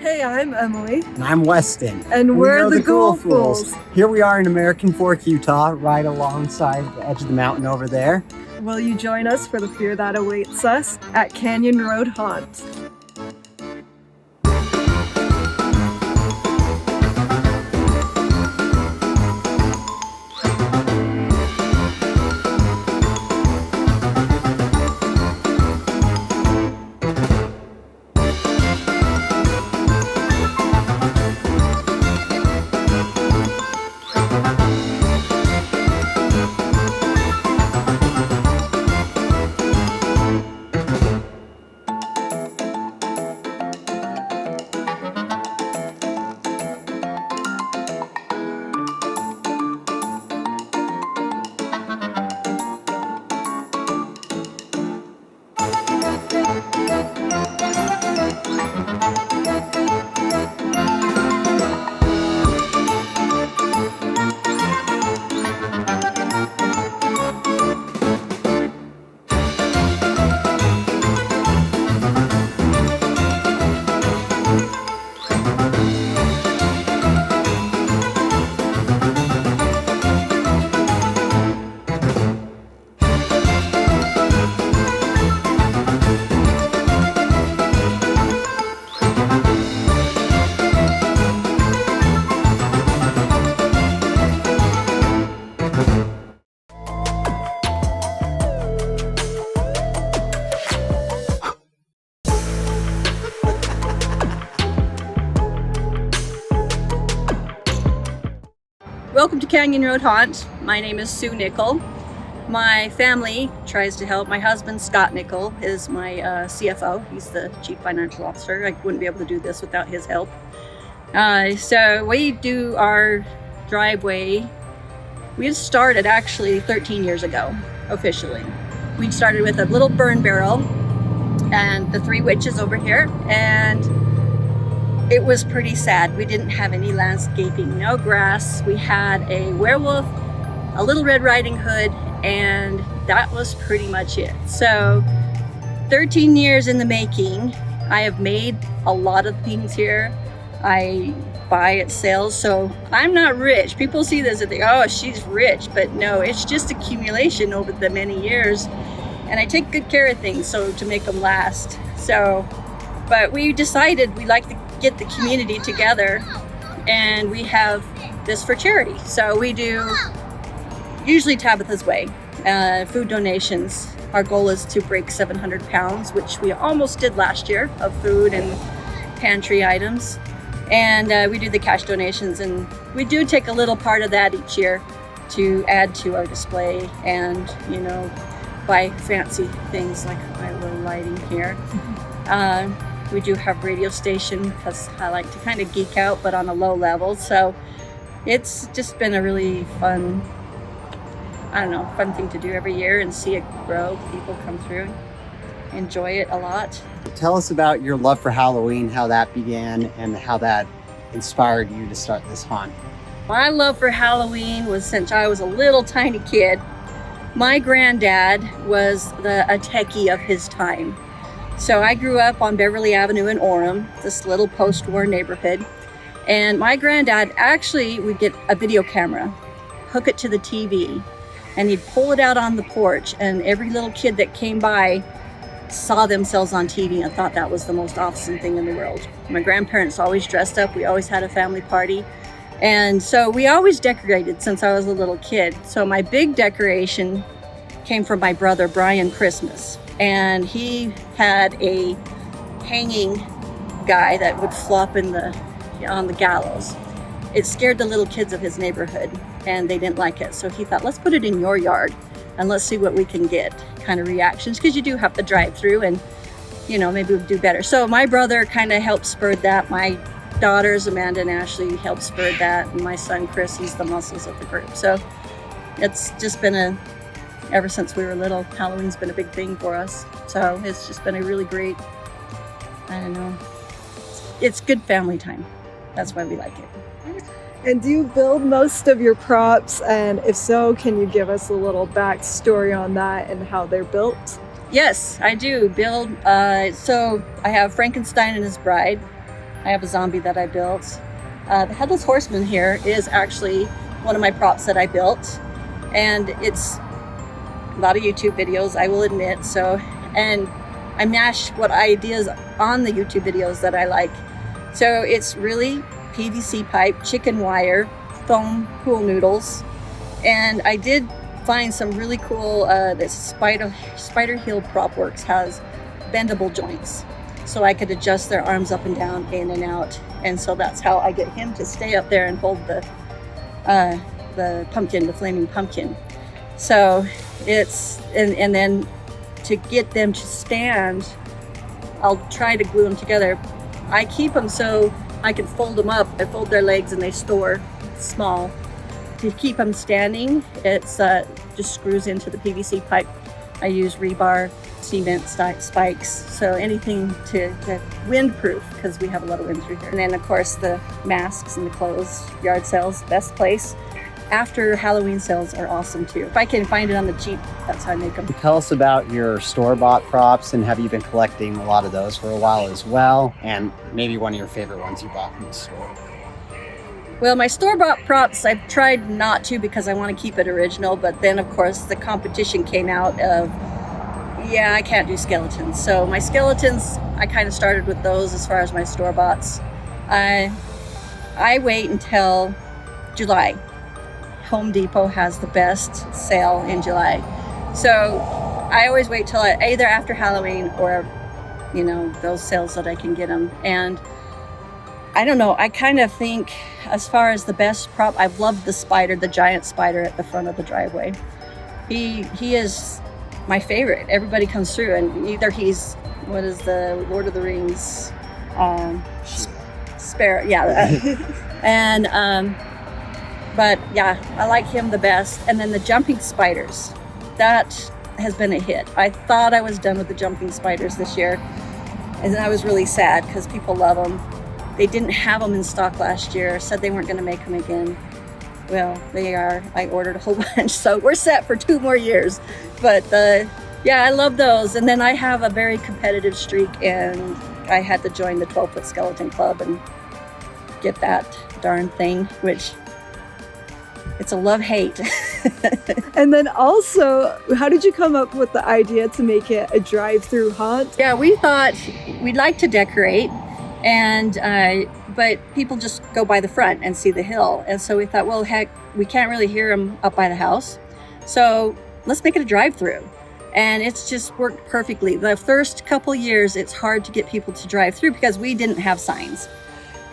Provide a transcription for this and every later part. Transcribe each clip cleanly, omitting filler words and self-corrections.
Hey, I'm Emily. And I'm Weston. And we're the Ghoul Fools. Here we are in American Fork, Utah, right alongside the edge of the mountain over there. Will you join us for the fear that awaits us at Canyon Road Haunt? Welcome to Canyon Road Haunt. My name is Sue Nickel. My family tries to help. My husband, Scott Nickel, is my CFO. He's the Chief Financial Officer. I wouldn't be able to do this without his help. So we do our driveway. We started actually 13 years ago, officially. We started with a little burn barrel and the three witches over here, and it was pretty sad. We didn't have any landscaping, no grass. We had a werewolf, a little Red Riding Hood, and that was pretty much it. So 13 years in the making. I have made a lot of things here. I buy at sales, so I'm not rich. People see this and think, oh, she's rich, but no, it's just accumulation over the many years. And I take good care of things so to make them last. So, but we decided we like to get the community together, and we have this for charity. So we do usually Tabitha's Way, food donations. Our goal is to break 700 pounds, which we almost did last year, of food and pantry items. And we do the cash donations, and we do take a little part of that each year to add to our display and, you know, buy fancy things like my little lighting here. We do have radio station because I like to kind of geek out, but on a low level. So it's just been a really fun, fun thing to do every year and see it grow. People come through, enjoy it a lot. Tell us about your love for Halloween, how that began, and how that inspired you to start this haunt. My love for Halloween was since I was a little tiny kid. My granddad was a techie of his time. So I grew up on Beverly Avenue in Orem, this little post-war neighborhood. And my granddad actually would get a video camera, hook it to the TV, and he'd pull it out on the porch, and every little kid that came by saw themselves on TV and thought that was the most awesome thing in the world. My grandparents always dressed up. We always had a family party. And so we always decorated since I was a little kid. So my big decoration came from my brother, Brian Christmas. And he had a hanging guy that would flop on the gallows. It scared the little kids of his neighborhood, and they didn't like it. So he thought, let's put it in your yard and let's see what we can get kind of reactions, because you do have to drive through and, you know, maybe we'll do better. So my brother kind of helped spur that. My daughters, Amanda and Ashley, helped spur that. And my son, Chris, he's the muscles of the group. So it's just been ever since we were little, Halloween's been a big thing for us. So it's just been a really great, it's good family time. That's why we like it. And do you build most of your props? And if so, can you give us a little backstory on that and how they're built? Yes, I do build. So I have Frankenstein and his bride. I have a zombie that I built. The Headless Horseman here is actually one of my props that I built, and it's a lot of YouTube videos, I will admit. So, and I mash what ideas on the YouTube videos that I like. So it's really PVC pipe, chicken wire, foam pool noodles, and I did find some really cool. This Spider Heel Prop Works has bendable joints, so I could adjust their arms up and down, in and out, and so that's how I get him to stay up there and hold the pumpkin, the flaming pumpkin. So it's and then to get them to stand, I'll try to glue them together. I keep them so I can fold them up. I fold their legs and they store small. To keep them standing, it's just screws into the PVC pipe. I use rebar, cement spikes, so anything to windproof, because we have a lot of wind through here. And then of course the masks and the clothes, yard sales, best place. After Halloween sales are awesome too. If I can find it on the cheap, that's how I make them. Tell us about your store-bought props, and have you been collecting a lot of those for a while as well? And maybe one of your favorite ones you bought from the store. Well, my store-bought props, I've tried not to because I want to keep it original, but then of course the competition came out of, yeah, I can't do skeletons. So my skeletons, I kind of started with those as far as my store-boughts. I wait until July. Home Depot has the best sale in July. So I always wait till either after Halloween or, you know, those sales that I can get them. And I don't know, I kind of think as far as the best prop, I've loved the spider, the giant spider at the front of the driveway. He is my favorite. Everybody comes through and either he's, what is the Lord of the Rings? Sparrow, yeah. And, but yeah, I like him the best. And then the jumping spiders, that has been a hit. I thought I was done with the jumping spiders this year, and I was really sad because people love them. They didn't have them in stock last year, said they weren't going to make them again. Well, they are. I ordered a whole bunch, so we're set for 2 more years. But yeah, I love those. And then I have a very competitive streak, and I had to join the 12-foot skeleton club and get that darn thing, which it's a love-hate. And then also, how did you come up with the idea to make it a drive-through haunt? Yeah, we thought we'd like to decorate, and but people just go by the front and see the hill. And so we thought, well, heck, we can't really hear them up by the house, so let's make it a drive-through. And it's just worked perfectly. The first couple years, it's hard to get people to drive through because we didn't have signs.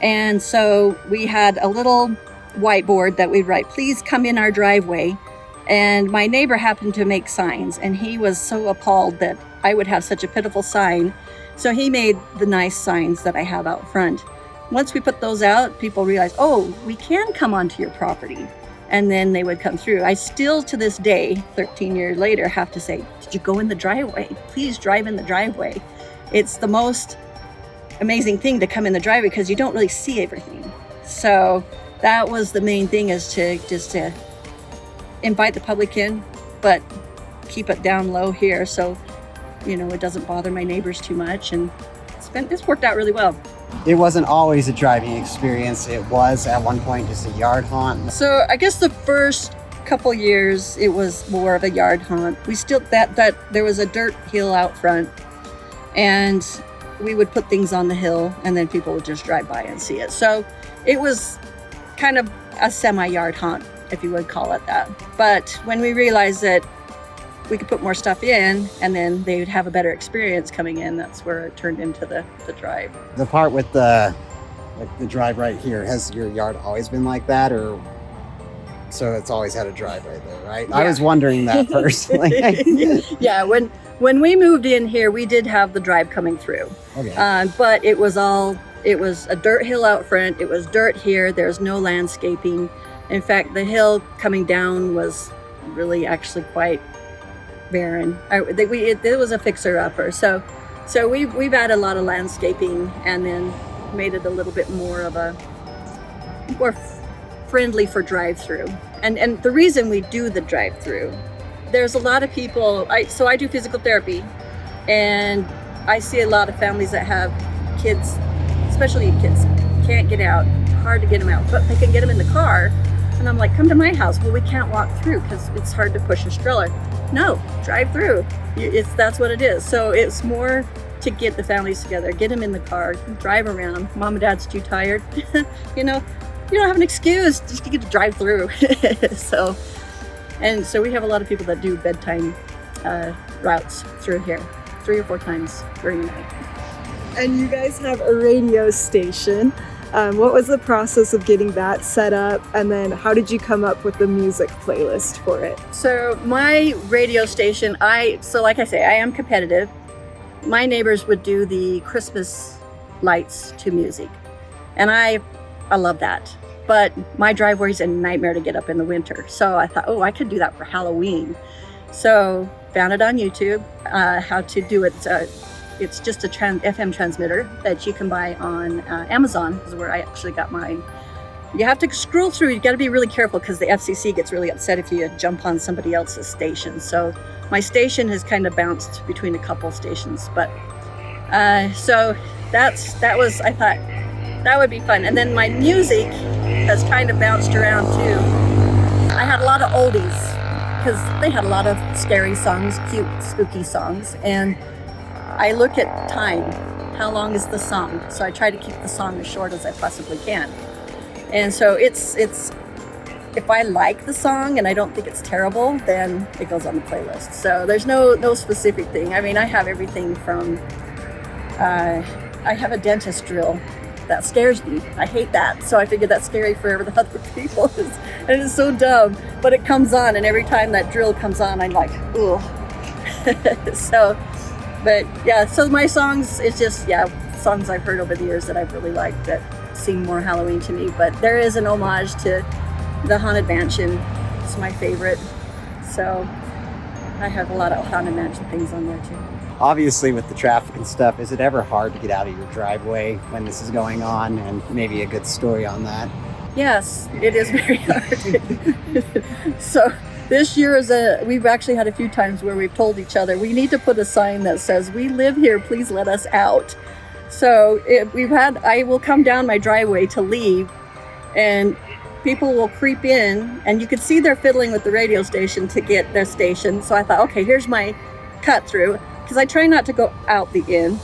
And so we had a little whiteboard that we'd write, please come in our driveway. And my neighbor happened to make signs, and he was so appalled that I would have such a pitiful sign. So he made the nice signs that I have out front. Once we put those out, people realized, oh, we can come onto your property. And then they would come through. I still, to this day, 13 years later, have to say, did you go in the driveway? Please drive in the driveway. It's the most amazing thing to come in the driveway because you don't really see everything. So that was the main thing, is to just to invite the public in, but keep it down low here so, you know, it doesn't bother my neighbors too much. And it's worked out really well. It wasn't always a driving experience. It was at one point just a yard haunt. So I guess the first couple years it was more of a yard haunt. We still that there was a dirt hill out front, and we would put things on the hill, and then people would just drive by and see it. So it was kind of a semi-yard haunt, if you would call it that. But when we realized that we could put more stuff in and then they would have a better experience coming in, that's where it turned into the drive. The part with the drive right here, has your yard always been like that, or so it's always had a drive right there, right? Yeah. I was wondering that personally. Yeah, when we moved in here, we did have the drive coming through. Okay. But it was a dirt hill out front. It was dirt here. There's no landscaping. In fact, the hill coming down was really actually quite barren. It was a fixer-upper. So we've added a lot of landscaping and then made it a little bit more friendly for drive-through. And the reason we do the drive-through, there's a lot of people. So I do physical therapy, and I see a lot of families that have kids especially kids, can't get out, hard to get them out, but they can get them in the car. And I'm like, come to my house. Well, we can't walk through because it's hard to push a stroller. No, drive through. That's what it is. So it's more to get the families together, get them in the car, drive around. Mom and dad's too tired. You know, you don't have an excuse, just to get to drive through. So we have a lot of people that do bedtime routes through here 3 or 4 times during the night. And you guys have a radio station. What was the process of getting that set up? And then how did you come up with the music playlist for it? So my radio station, like I say, I am competitive. My neighbors would do the Christmas lights to music. And I love that. But my driveway's a nightmare to get up in the winter. So I thought, I could do that for Halloween. So found it on YouTube, how to do it. It's just a FM transmitter that you can buy on Amazon, is where I actually got mine. You have to scroll through. You got to be really careful because the FCC gets really upset if you jump on somebody else's station. So my station has kind of bounced between a couple stations, but so I thought that would be fun. And then my music has kind of bounced around too. I had a lot of oldies because they had a lot of scary songs, cute, spooky songs, and I look at time. How long is the song? So I try to keep the song as short as I possibly can. And so it's if I like the song and I don't think it's terrible, then it goes on the playlist. So there's no specific thing. I mean, I have everything from I have a dentist drill that scares me. I hate that. So I figured that's scary for the other people. And it's so dumb, but it comes on, and every time that drill comes on, I'm like, ugh. But yeah, so my songs, it's just, songs I've heard over the years that I've really liked that seem more Halloween to me. But there is an homage to the Haunted Mansion. It's my favorite. So I have a lot of Haunted Mansion things on there too. Obviously, with the traffic and stuff, is it ever hard to get out of your driveway when this is going on? And maybe a good story on that. Yes, it is very hard. So this year we've actually had a few times where we've told each other, we need to put a sign that says, we live here, please let us out. So I will come down my driveway to leave, and people will creep in, and you can see they're fiddling with the radio station to get their station. So I thought, okay, here's my cut through, because I try not to go out the inn.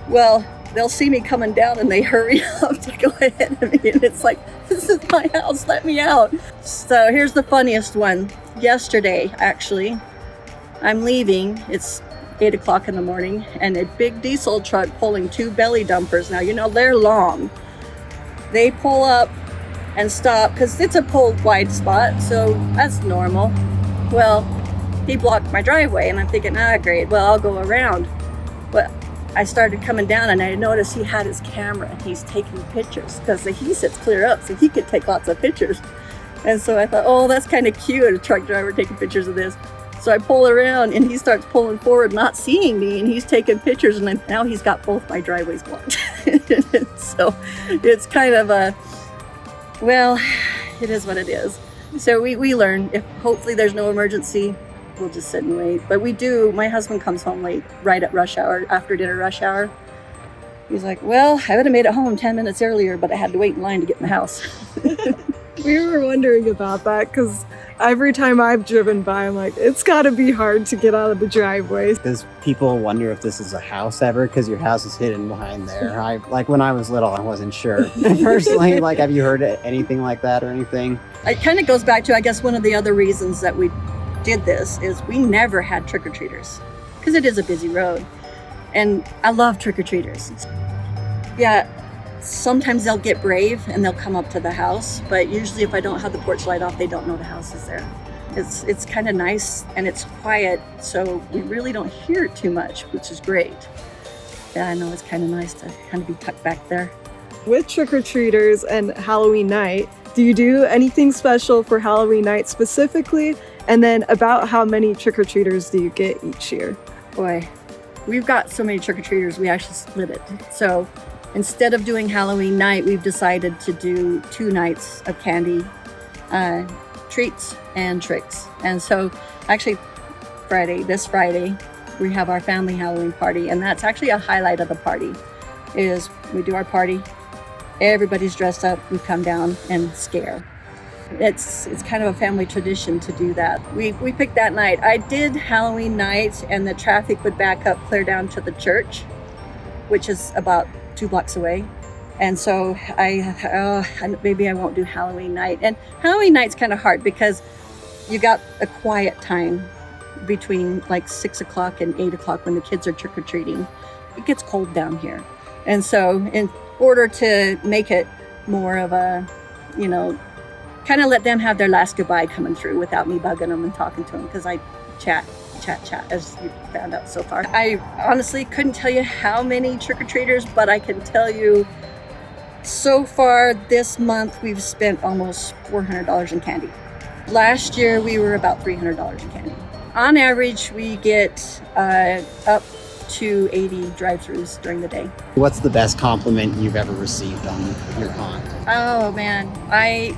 Well, they'll see me coming down and they hurry up to go ahead of me, and it's like, this is my house, let me out. So here's the funniest one. Yesterday, actually, I'm leaving. It's 8 o'clock in the morning, and a big diesel truck pulling 2 belly dumpers. Now, they're long. They pull up and stop because it's a pulled wide spot, so that's normal. Well, he blocked my driveway, and I'm thinking, great, well, I'll go around. But I started coming down, and I noticed he had his camera and he's taking pictures because he sits clear up, so he could take lots of pictures. And so I thought, that's kind of cute, a truck driver taking pictures of this. So I pull around, and he starts pulling forward, not seeing me, and he's taking pictures, and now he's got both my driveways blocked. So it's kind of it is what it is. So we learn, if hopefully there's no emergency, we'll just sit and wait. But my husband comes home late, right at rush hour, after dinner rush hour. He's like, well, I would have made it home 10 minutes earlier, but I had to wait in line to get in the house. We were wondering about that because every time I've driven by, I'm like, it's got to be hard to get out of the driveway. Does people wonder if this is a house ever? Because your house is hidden behind there. When I was little, I wasn't sure. Personally, have you heard anything like that or anything? It kind of goes back to, I guess, one of the other reasons that we did this is we never had trick-or-treaters because it is a busy road. And I love trick-or-treaters. Yeah, sometimes they'll get brave and they'll come up to the house, but usually if I don't have the porch light off, they don't know the house is there. It's kind of nice and it's quiet, so we really don't hear it too much, which is great. Yeah, I know, it's kind of nice to kind of be tucked back there. With trick-or-treaters and Halloween night, do you do anything special for Halloween night specifically? And then about how many trick-or-treaters do you get each year? Boy, we've got so many trick-or-treaters, we actually split it. So instead of doing Halloween night, we've decided to do 2 nights of candy, treats and tricks. And so actually this Friday, we have our family Halloween party, and that's actually a highlight of the party. is we do our party. Everybody's dressed up. We come down and scare. It's kind of a family tradition to do that. We picked that night. I did Halloween night, and the traffic would back up clear down to the church, which is about 2 blocks away. And so maybe I won't do Halloween night. And Halloween night's kind of hard because you got a quiet time between like 6 o'clock and 8 o'clock when the kids are trick-or-treating. It gets cold down here. And so in order to make it more of a, kind of let them have their last goodbye coming through without me bugging them and talking to them, because I chat, as you found out so far. I honestly couldn't tell you how many trick-or-treaters, but I can tell you so far this month we've spent almost $400 in candy. Last year we were about $300 in candy. On average, we get up to 80 drive-thrus during the day. What's the best compliment you've ever received on your haunt? Oh man, I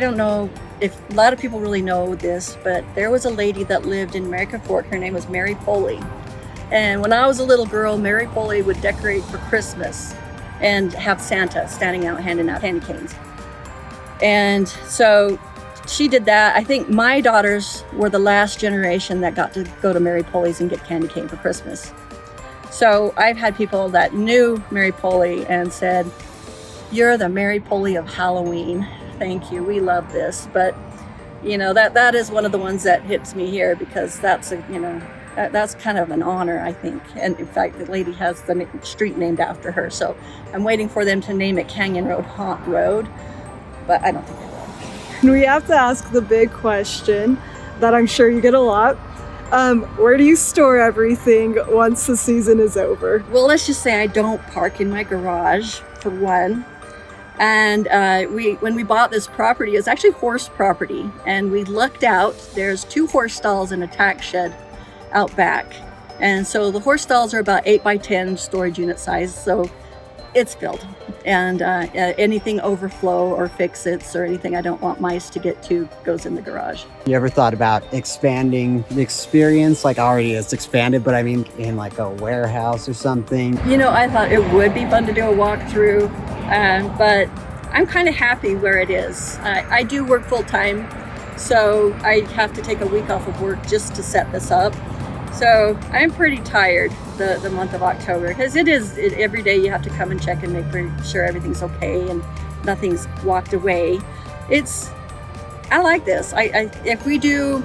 don't know if a lot of people really know this, but there was a lady that lived in American Fork. Her name was Mary Poley. And when I was a little girl, Mary Poley would decorate for Christmas and have Santa standing out handing out candy canes. And so she did that. I think my daughters were the last generation that got to go to Mary Poley's and get candy cane for Christmas. So I've had people that knew Mary Poley and said, "You're the Mary Poley of Halloween. Thank you. We love this." But that is one of the ones that hits me here, because that's that's kind of an honor, I think. And in fact, the lady has the street named after her. So I'm waiting for them to name it Canyon Road Haunt Road, but I don't think they will. And we have to ask the big question that I'm sure you get a lot. Where do you store everything once the season is over? Well, let's just say I don't park in my garage, for one. And when we bought this property, it's actually horse property. And we looked out, there's 2 horse stalls and a tack shed out back. And so the horse stalls are about 8 by 10 storage unit size. So it's filled. And anything overflow or fix-its or anything I don't want mice to get to goes in the garage. You ever thought about expanding the experience? Like, already it's expanded, but I mean in like a warehouse or something? I thought it would be fun to do a walkthrough, but I'm kind of happy where it is. I do work full-time, so I have to take a week off of work just to set this up. So I'm pretty tired the month of October, because every day you have to come and check and make sure everything's okay and nothing's walked away. I like this. If we do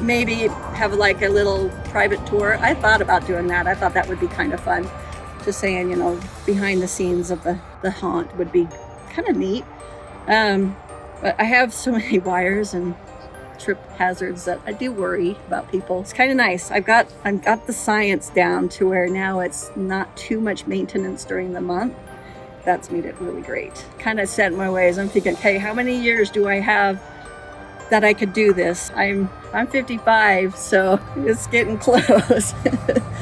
maybe have like a little private tour, I thought about doing that. I thought that would be kind of fun. Just saying, behind the scenes of the haunt would be kind of neat. But I have so many wires and trip hazards that I do worry about people. It's kind of nice. I've got the science down to where now it's not too much maintenance during the month. That's made it really great. Kind of set in my ways. I'm thinking, okay, how many years do I have that I could do this? I'm 55, so it's getting close.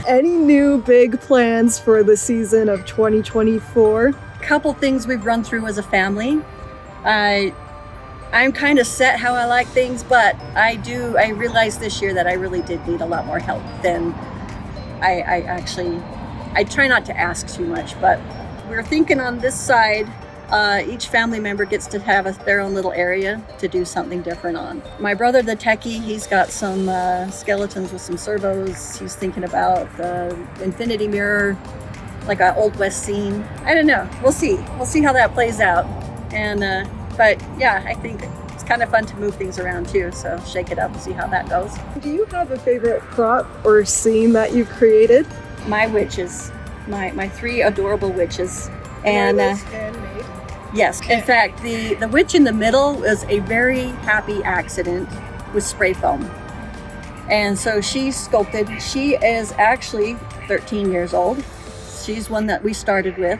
Any new big plans for the season of 2024? Couple things we've run through as a family. I'm kind of set how I like things, but I realized this year that I really did need a lot more help than I try not to ask too much, but we're thinking on this side, each family member gets to have their own little area to do something different on. My brother, the techie, he's got some skeletons with some servos. He's thinking about the infinity mirror, like an Old West scene. I don't know. We'll see how that plays out. And but yeah, I think it's kind of fun to move things around too, so shake it up and see how that goes. Do you have a favorite prop or scene that you've created? My witches, my 3 adorable witches. And handmade? Yes, in fact, the witch in the middle was a very happy accident with spray foam. And so she's sculpted. She is actually 13 years old. She's one that we started with.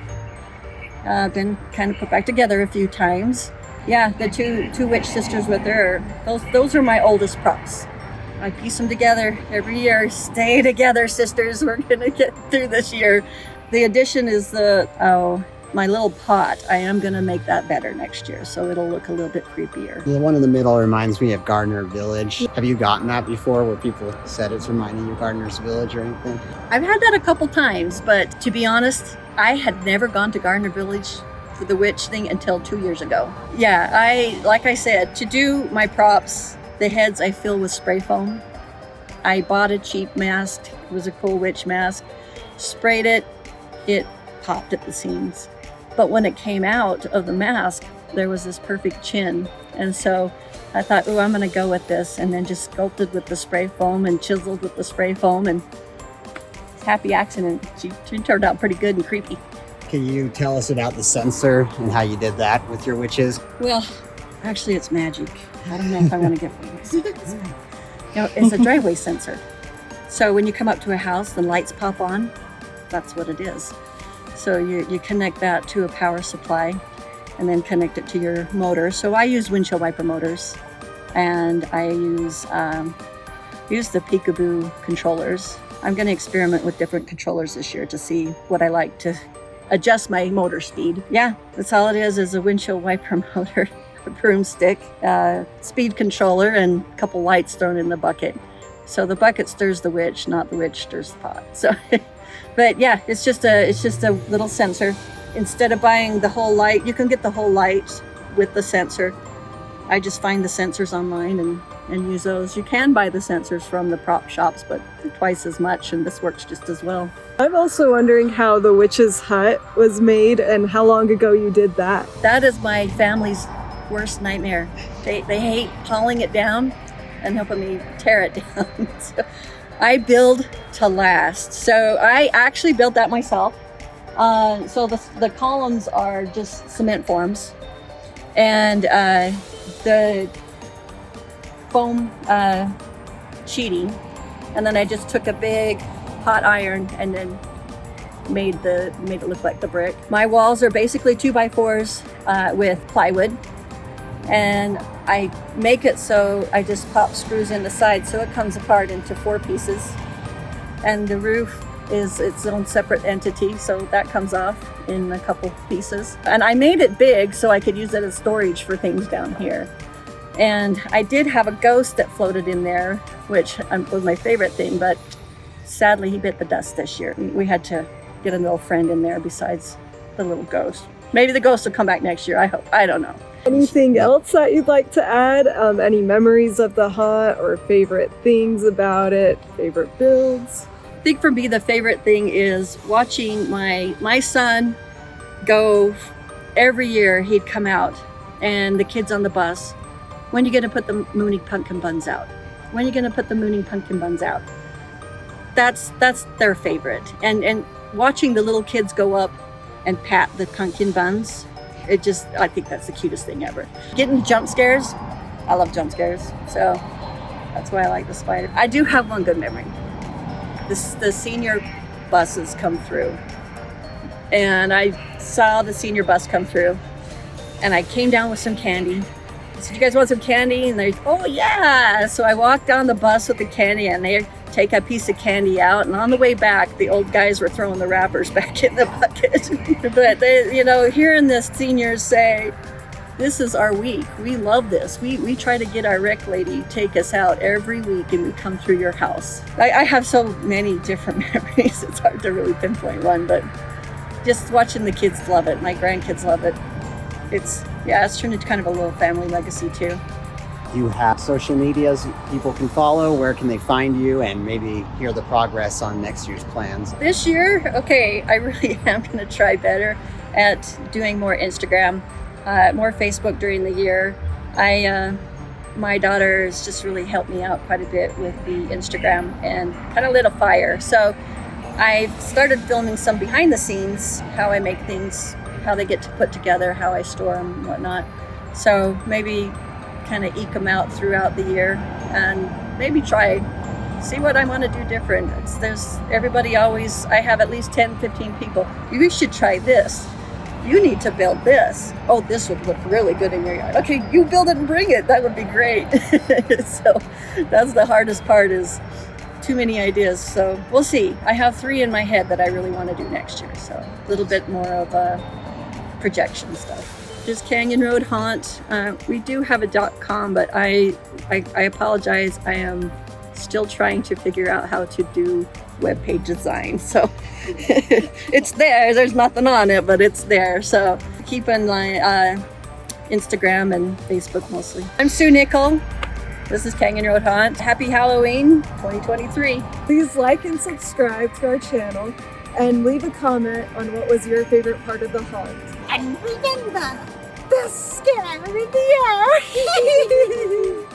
Been kind of put back together a few times. Yeah, the two witch sisters with her, those are my oldest props. I piece them together every year. Stay together, sisters. We're gonna get through this year. The addition is my little pot. I am gonna make that better next year, so it'll look a little bit creepier. The one in the middle reminds me of Gardner Village. Have you gotten that before, where people said it's reminding you of Gardner's Village or anything? I've had that a couple times, but to be honest, I had never gone to Gardner Village for the witch thing until 2 years ago. Yeah, like I said, to do my props, the heads I fill with spray foam. I bought a cheap mask. It was a cool witch mask. Sprayed it. It popped at the seams. But when it came out of the mask, there was this perfect chin. And so I thought, oh, I'm going to go with this. And then just sculpted with the spray foam and chiseled with the spray foam. And happy accident. She turned out pretty good and creepy. Can you tell us about the sensor and how you did that with your witches? Well, actually, it's magic. I don't know if I want to get one. It's a driveway sensor. So when you come up to a house, the lights pop on. That's what it is. So you connect that to a power supply and then connect it to your motor. So I use windshield wiper motors, and I use the Peekaboo controllers. I'm going to experiment with different controllers this year to see what I like to adjust my motor speed. Yeah, that's all it is a windshield wiper motor, a broomstick, speed controller, and a couple lights thrown in the bucket. So the bucket stirs the witch, not the witch stirs the pot. So, but yeah, it's just a little sensor. Instead of buying the whole light, you can get the whole light with the sensor. I just find the sensors online and use those. You can buy the sensors from the prop shops, but twice as much, and this works just as well. I'm also wondering how the witch's hut was made and how long ago you did that. That is my family's worst nightmare. They hate hauling it down and helping me tear it down. So I build to last. So I actually built that myself. So the columns are just cement forms, and the foam sheeting, and then I just took a big hot iron and then made it look like the brick. My walls are basically 2x4s with plywood, and I make it so I just pop screws in the side so it comes apart into 4 pieces, and the roof is its own separate entity, so that comes off in a couple pieces. And I made it big so I could use it as storage for things down here. And I did have a ghost that floated in there, which was my favorite thing, but sadly he bit the dust this year. We had to get a little friend in there besides the little ghost. Maybe the ghost will come back next year, I hope. I don't know. Anything else that you'd like to add? Any memories of the hut or favorite things about it, favorite builds? I think for me the favorite thing is watching my son go. Every year he'd come out, and the kids on the bus, when are you going to put the mooning pumpkin buns out? When are you going to put the mooning pumpkin buns out? That's their favorite. And watching the little kids go up and pat the pumpkin buns, I think that's the cutest thing ever. Getting jump scares, I love jump scares, so that's why I like the spider. I do have one good memory. The senior buses come through, and I saw the senior bus come through, and I came down with some candy. I said, "You guys want some candy?" And they're, "Oh yeah!" So I walked down the bus with the candy, and they take a piece of candy out, and on the way back, the old guys were throwing the wrappers back in the bucket. But they, hearing the seniors say, "This is our week. We love this. We try to get our rec lady take us out every week, and we come through your house." I have so many different memories. It's hard to really pinpoint one, but just watching the kids love it. My grandkids love it. It's turned into kind of a little family legacy too. Do you have social medias people can follow? Where can they find you and maybe hear the progress on next year's plans? This year, okay, I really am going to try better at doing more Instagram, more Facebook during the year. My daughter has just really helped me out quite a bit with the Instagram and kind of lit a fire. So I've started filming some behind the scenes, how I make things, how they get to put together, how I store them and whatnot. So maybe kind of eke them out throughout the year and maybe see what I want to do different. I have at least 10, 15 people. You should try this. You need to build this. Oh, this would look really good in your yard. Okay, you build it and bring it. That would be great. So that's the hardest part, is too many ideas. So we'll see. I have 3 in my head that I really want to do next year. So a little bit more of a projection stuff. Just Canyon Road Haunt. We do have a .com, but I apologize. I am Still trying to figure out how to do web page design. So it's there. There's nothing on it, but it's there. So keep in line Instagram and Facebook mostly. I'm Sue Nickel. This is Canyon Road Haunt. Happy Halloween 2023. Please like and subscribe to our channel and leave a comment on what was your favorite part of the haunt. And remember, The scare in the air!